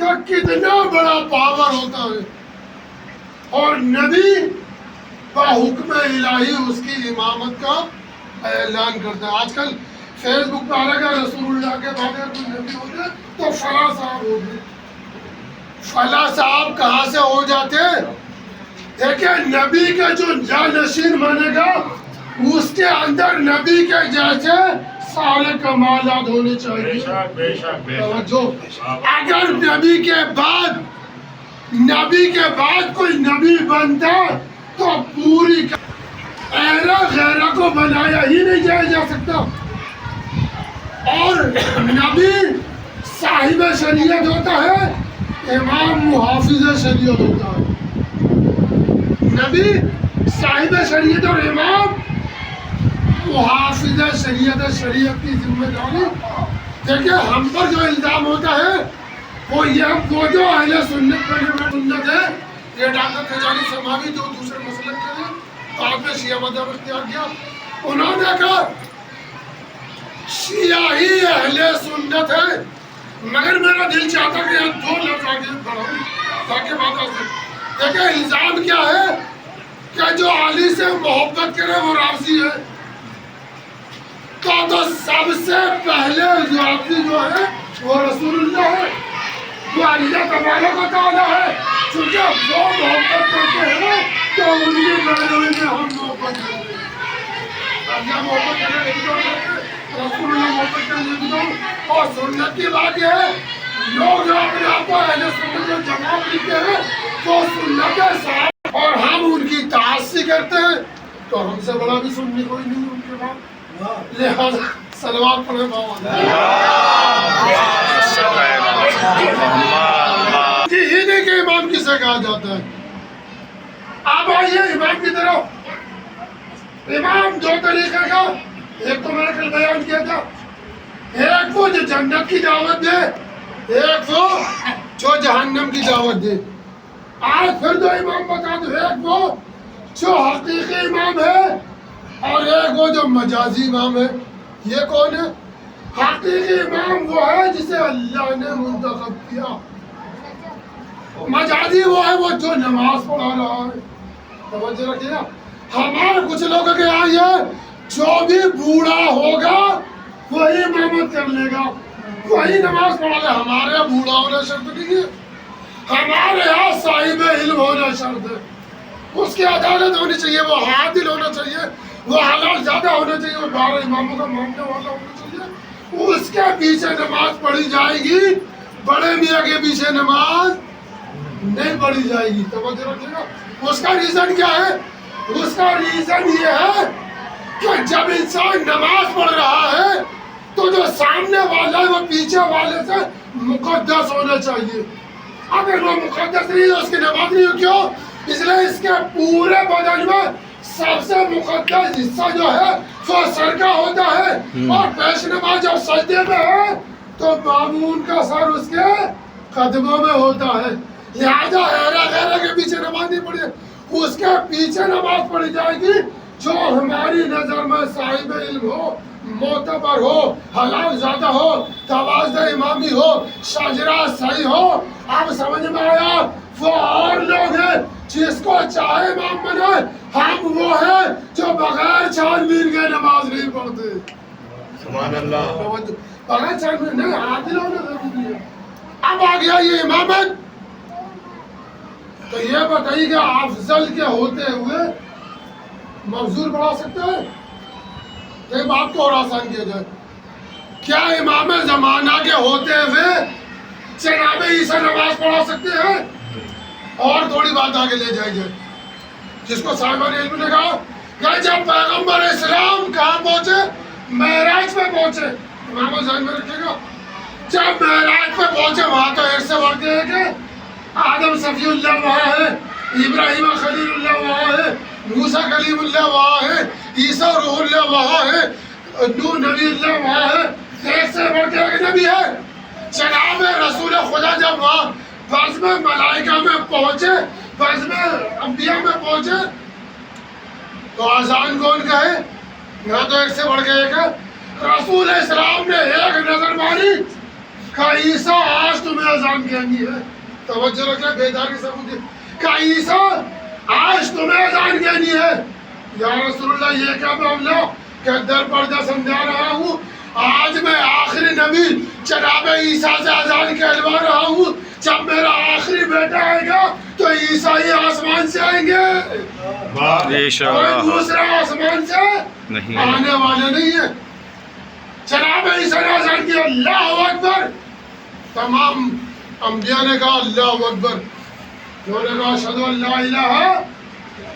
کہ کتنا بڑا پاور ہوتا ہے، اور نبی بحکم الہی اس کی امامت کا اعلان کرتا ہے۔ آج کل فیس بک پہ آ رہا ہے رسول اللہ کے بغیر کوئی نبی ہو جائے تو فلاں صاحب ہو گئے۔ فلاں صاحب کہاں سے ہو جاتے؟ دیکھیں نبی کے جو جانشین بنے گا اس کے اندر نبی کے جیسے سارے کمالات ہونے چاہیے۔ اگر نبی کے بعد کوئی نبی بنتا تو پوری ایرا غیرہ کو بنایا ہی نہیں جا سکتا۔ اور نبی صاحب شریعت ہوتا ہے، امام محافظ شریعت ہوتا ہے۔ نبی صاحب شریعت اور امام محافظ شریعت کی ذمہ داری۔ دیکھیں ہم پر جو الزام ہوتا ہے وہ جو اہل سنت ہے، یہ ڈاکٹر تجانی سماوی جو دوسرے مسلک کے ہیں، بعد میں شیعہ مذہب اختیار کیا، انہوں نے کہا شیعہ ہی اہل سنت ہے، مگر میرا دل چاہتا کہ یہ دو لفظ آگے بڑھاؤں تاکہ بات آسان۔ دیکھیں الزام کیا ہے کہ جو علی سے محبت کرے وہ رافضی ہے، تو سب سے پہلے رافضی جو ہے وہ رسول اللہ ہے، وہ اللہ تبارک و تعالیٰ ہے، چونکہ وہ محبت کرتے ہیں تو ان کی پیروی میں ہم محبت کرتے ہیں۔ اللہ محبت کرنے نہیں کرتے، رسول اللہ محبت کرنے نہیں کرتے۔ اور سنت کی بات یہ ہے لوگ جو اپنے آپ کو اہل سنت جو جماعت لکھتے ہیں تو سنت کے ساتھ، اور ہم ان کی تعصی کرتے ہیں تو ہم سے بڑا بھی سنی کوئی نہیں ان کے بعد۔ لہذا صلوات پڑھیں ہی کے امام کسے کہا جاتا ہے۔ اب آئیے امام کی طرف۔ امام دو طریقے کا، ایک تو میں نے کل بیان کیا تھا، ایک وہ جو جنت کی دعوت دے، ایک وہ جو جہنم کی دعوت دے۔ آج پھر دو امام بتا دو، ایک وہ جو حقیقی امام ہے اور ایک وہ جو مجازی امام ہے۔ یہ کون ہے؟ حقیقی امام وہ ہے جسے اللہ نے منتخب کیا، مجازی وہ ہے وہ جو نماز پڑھا رہا ہے۔ توجہ رکھیے نا، ہمارے کچھ لوگوں کے یہاں یہ جو بھی بوڑھا ہوگا وہی امامت کر لے گا، وہی نماز پڑھا لے۔ ہمارے یہاں بوڑھا ہونا شرط نہیں ہے، ہمارے یہاں صاحب علم ہونا شرط ہے، اس کی عدالت ہونی چاہیے، وہ عادل ہونا چاہیے، وہ حلال زیادہ ہونا چاہیے، وہ 12 اماموں کا ماننے والا ہونا چاہیے، اس کے پیچھے نماز پڑھی جائے گی، بڑے میاں کے پیچھے نماز نہیں پڑھی جائے گی۔ توجہ رکھیے گا۔ اس کا ریزن کیا ہے؟ اس کا ریزن یہ ہے کہ جب انسان نماز پڑھ رہا ہے تو جو سامنے والا ہے وہ پیچھے والے سے مقدس ہونا چاہیے۔ اگر وہ مقدس نہیں ہے اس کی نماز نہیں ہو، کیوں؟ اس لیے اس کے پورے بدن میں سب سے مقدس حصہ جو ہے وہ سر کا ہوتا ہے، اور پیش نماز جب سجدے میں ہے تو مامون کا سر اس کے قدموں میں ہوتا ہے۔ لہذا غیرہ کے پیچھے نماز نہیں پڑھی، اس کے پیچھے نماز پڑھی جائے گی جو ہماری نظر میں صاحب علم ہو، معتبر ہو، حلال زیادہ ہو، تواضع امامی ہو، شجرہ صحیح ہو۔ اب سمجھ میں آیا؟ وہ اور لوگ ہیں جس کو چاہے امام بنائے، ہم وہ ہیں جو بغیر چھان بین کے نماز نہیں پڑھتے۔ سبحان اللہ۔ بغیر چھان بین نہیں، عادل ہونا ضروری ہے۔ اب آ گیا یہ امامت، تو یہ بتائیے کہ افضل کے ہوتے ہوئے معذور بڑھا سکتے ہیں؟ ایک بات کو اور آسان کیا جائے، کیا امام زمانہ کے ہوتے ہوئے جناب عیسیٰ نماز پڑھا سکتے ہیں؟ اور تھوڑی بات آگے لے جائے جائے، جس کو صاحبان علم نے کہا کہ جب پیغمبر اسلام کہاں پہنچے؟ معراج پہ پہنچے۔ امام ذہن میں رکھے گا، جب معراج پہ پہنچے وہاں تو ایک سے بڑھ کے ہے کہ آدم صفی اللہ وہاں ہے، ابراہیم خلیل اللہ وہاں ہے، موسیٰ کلیم اللہ وہاں ہے، عیسیٰ روح اللہ وہاں ہے، نوح نبی اللہ وہاں ہے، ایک سے بڑھ کے ایک نبی ہے۔ جناب رسول خدا جب وہاں بزم ملائکہ میں پہنچے، بزم انبیاء میں پہنچے، تو اذان کون کہے؟ یہاں تو ایک سے بڑھ کے ایک ہے۔ رسول اسلام نے ایک نظر ماری، کہ عیسیٰ آج تمہیں اذان کہنی ہے. توجہ رکھیں بیداری سے مجھے. کہ عیسیٰ آج تمہیں اذان کہنی ہے. یا رسول اللہ یہ کیا معاملہ کہ در پردہ سمجھا رہا ہوں. آج میں آخری نبی جناب عیسیٰ سے اذان کہلوا رہا ہوں. جب میرا آخری بیٹا آئے گا تو عیسیٰ ہی آسمان سے آئیں گے, کوئی دوسرا آسمان سے آنے والے نہیں ہے. جناب عیسیٰ نے اذان کیا اللہ اکبر. تمام انبیاء نے کہا اللہ اکبر. انہوں نے کہا اشہد ان لا الہ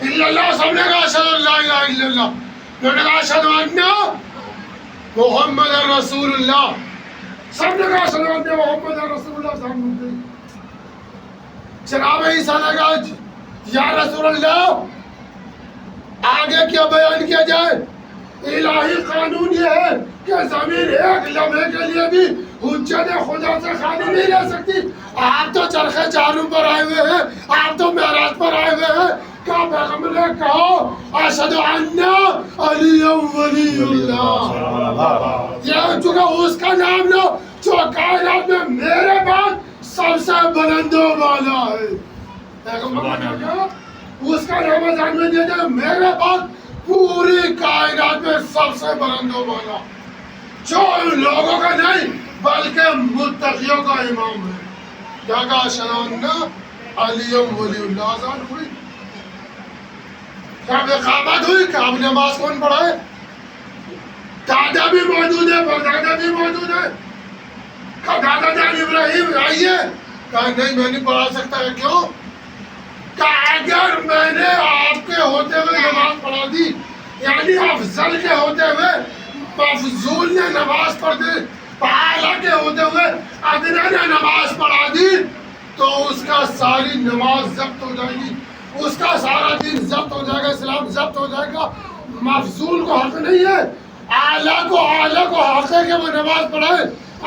الا اللہ. سب نے کہا اشہد ان لا الہ الا اللہ. انہوں نے کہا اشہد ان محمد رسول اللہ. سب نے کہا اشہد ان محمد رسول اللہ. جناب عیسیٰ نے کہا یا رسول اللہ آگے کیا بیان کیا جائے. الہی قانون یہ ہے کہ زمین ایک لمحے کے لیے بھی حجت خدا سے خالی نہیں رہ سکتی. آپ تو چرخ چاروں پر آئے ہوئے ہیں, آپ تو معراج پر آئے ہوئے ہیں. کہا پیغمبر نے کہو اشہد ان علی ولی اللہ. یہ چونکہ اس کا نام لو جو کائنات میں میرے بعد سب سے بلند و بالا ہے. پیغمبر نے کہا اس کا نام اذان میں دیا جائے میرے بعد پوری کائنات میں سب سے بلند و بالا, جو لوگوں کا نہیں بلکہ متقیوں کا امام ہے. کیا کہا اشہد ان علی ولی اللہ. اذان ہوئی, کب اقامت ہوئی, کب نماز کون پڑھائے. دادا بھی موجود ہے, پردادا بھی موجود ہے. کہا دادا جان ابراہیم آئیے. کہا نہیں میں نہیں پڑھا سکتا ہے. کیوں؟ کہا اگر میں نے آپ کے ہوتے ہوئے نماز پڑھا دی یعنی افضل کے ہوتے ہوئے مفضول نے نماز پڑھ دی, اعلیٰ کے ہوتے ہوئے ادنیٰ نے نماز پڑھا دی تو اس کا ساری نماز ضبط ہو جائے گی, اس کا سارا دین ضبط ہو جائے گا, اسلام ضبط ہو جائے گا. مفضول کو حق نہیں ہے, اعلیٰ کو حق ہے کہ وہ نماز پڑھائے.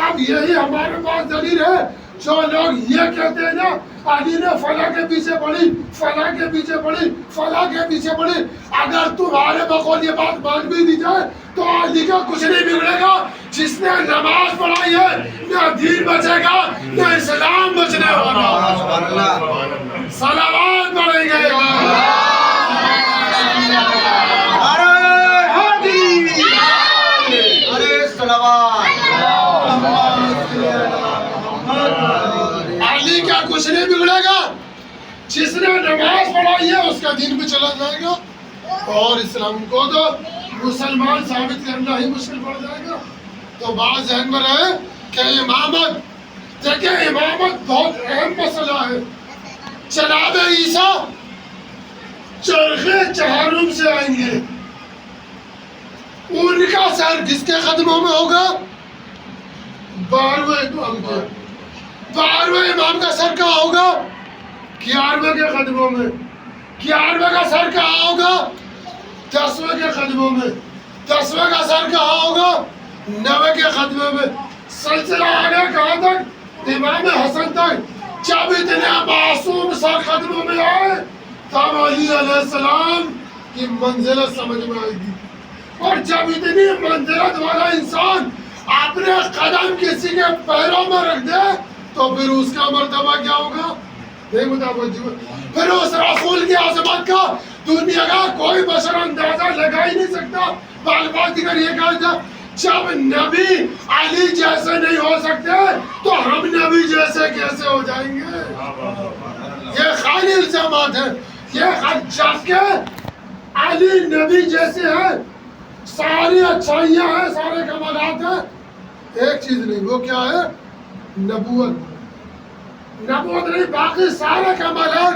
اب یہی ہمارے پاس دلیل ہے. جو لوگ یہ کہتے ہیں نا علی نے فلاں کے پیچھے پڑھی, فلاں کے پیچھے پڑھی, فلاں کے پیچھے پڑھی, اگر تمہارے بقول یہ بات مان بھی دی جائے تو علی کا کچھ نہیں بگڑے گا. جس نے نماز پڑھائی ہے نہ دین بچے گا نہ اسلام بچنے والا. صلوات پڑھیں گے. علی کا کچھ نہیں بگڑے گا. جس نے نماز پڑھائی ہے اس کا دین بھی چلا جائے گا اور اسلام کو تو مسلمان ثابت کرنا ہی مشکل پڑ جائے گا. تو بات ذہن میں رہے کہ امامت, دیکھیں امامت بہت اہم مسئلہ ہے. جناب عیسیٰ چرخ چہارم سے آئیں گے. ان کا سر کس کے قدموں میں ہوگا؟ 12ویں امام کے. 12ویں امام کا سر کہاں ہوگا؟ 11ویں کے قدموں میں. 11ویں کا سر کہاں ہوگا؟ 10ویں کے قدموں میں. 10ویں کا سر کہاں ہوگا؟ 9ویں کے قدموں میں. سلسلہ آگے کہاں تک؟ امام حسن تک. جب اتنے معصوم سر قدموں میں آئے تب علی علیہ السلام کی منزلت سمجھ میں آئے گی. اور جب اتنی منزلت والا انسان اپنے قدم کسی کے پیروں میں رکھ دے تو پھر اس کا مرتبہ کیا ہوگا؟ نہیں متوجہ. پھر اس رسول کی عظمت کا دنیا کا کوئی بشر اندازہ لگا ہی نہیں سکتا. بال بال دیگر یہ کہا جائے جب نبی علی جیسے نہیں ہو سکتے تو ہم نبی جیسے کیسے ہو جائیں گے؟ یہ خالی الزامات ہیں. یہ جب کہ علی نبی جیسے ہیں, ساری اچھائیاں ہیں, سارے کمالات ہیں, ایک چیز نہیں, وہ کیا ہے؟ نبوت. نبوت نہیں, باقی سارے کمالات